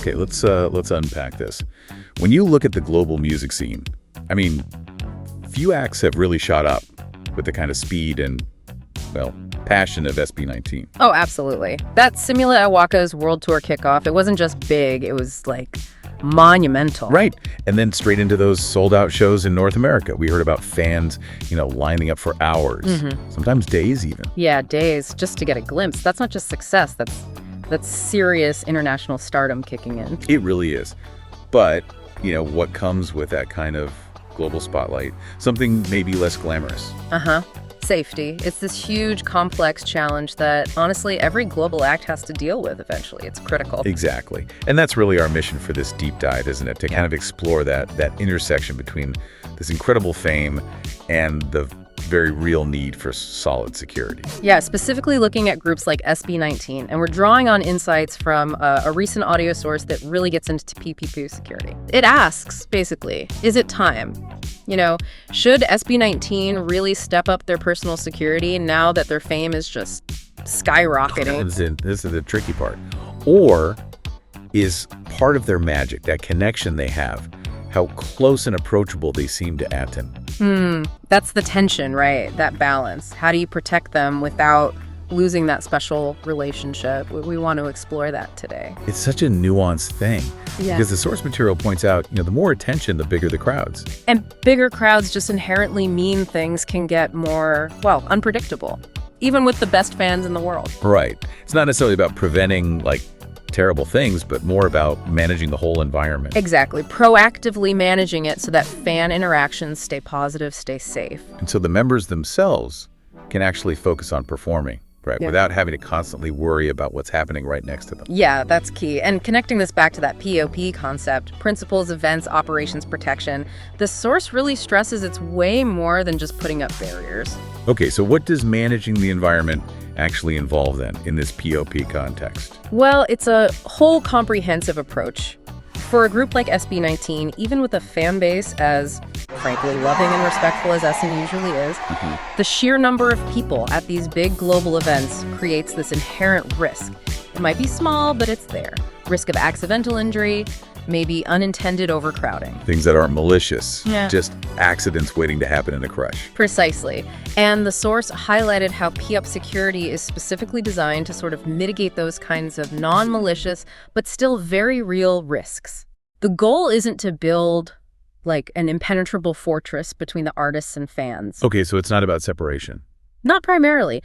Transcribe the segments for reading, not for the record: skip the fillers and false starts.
Okay, let's unpack this. When you look at the global music scene, I mean, few acts have really shot up with the kind of speed and, well, passion of SB19. Oh, absolutely. That SIMULA at WAKAS World Tour kickoff, it wasn't just big, it was like monumental. Right. And then straight into those sold-out shows in North America. We heard about fans, lining up for hours, sometimes days even. Yeah, days, just to get a glimpse. That's not just success, that's serious international stardom kicking in. It really is. But, what comes with that kind of global spotlight? Something maybe less glamorous. Safety. It's this huge, complex challenge that, honestly, every global act has to deal with eventually. It's critical. Exactly. And that's really our mission for this deep dive, isn't it? To kind of explore that intersection between this incredible fame and the very real need for solid security. Yeah, specifically looking at groups like SB19, and we're drawing on insights from a recent audio source that really gets into PPP security. It asks, basically, is it time? Should SB19 really step up their personal security now that their fame is just skyrocketing? This is the tricky part. Or is part of their magic, that connection they have, how close and approachable they seem to Aten? That's the tension, right? That balance. How do you protect them without losing that special relationship? We want to explore that today. It's such a nuanced thing. Yeah. Because the source material points out, the more attention, the bigger the crowds. And bigger crowds just inherently mean things can get more, unpredictable, even with the best fans in the world. Right. It's not necessarily about preventing, terrible things, but more about managing the whole environment. Exactly. Proactively managing it so that fan interactions stay positive, stay safe. And so the members themselves can actually focus on performing, right? Yeah. Without having to constantly worry about what's happening right next to them. Yeah, that's key. And connecting this back to that POP concept, principles, events, operations, protection, the source really stresses it's way more than just putting up barriers. Okay, so what does managing the environment actually involve then in this POP context? Well, it's a whole comprehensive approach. For a group like SB19, even with a fan base as frankly loving and respectful as SN usually is, the sheer number of people at these big global events creates this inherent risk. It might be small, but it's there. Risk of accidental injury, maybe unintended overcrowding. Things that aren't malicious, Yeah. just accidents waiting to happen in a crush. Precisely. And the source highlighted how PUP security is specifically designed to sort of mitigate those kinds of non-malicious, but still very real risks. The goal isn't to build an impenetrable fortress between the artists and fans. Okay, so it's not about separation. Not primarily,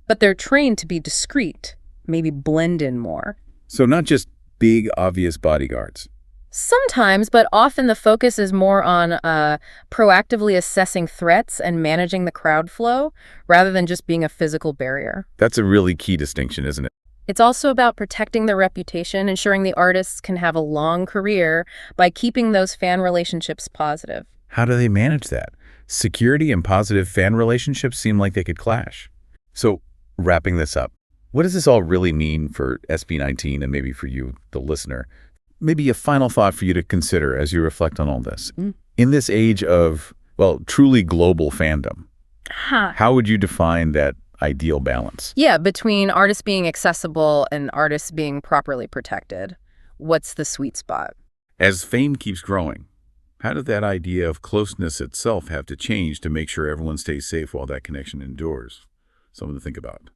but they're trained to be discreet, maybe blend in more. So not just big, obvious bodyguards. Sometimes, but often the focus is more on proactively assessing threats and managing the crowd flow rather than just being a physical barrier. That's a really key distinction, isn't it? It's also about protecting their reputation, ensuring the artists can have a long career by keeping those fan relationships positive. How do they manage that? Security and positive fan relationships seem like they could clash. So, wrapping this up, what does this all really mean for SB19 and maybe for you, the listener? Maybe a final thought for you to consider as you reflect on all this. In this age of, truly global fandom, how would you define that ideal balance? Yeah, between artists being accessible and artists being properly protected. What's the sweet spot? As fame keeps growing, how did that idea of closeness itself have to change to make sure everyone stays safe while that connection endures? Something to think about.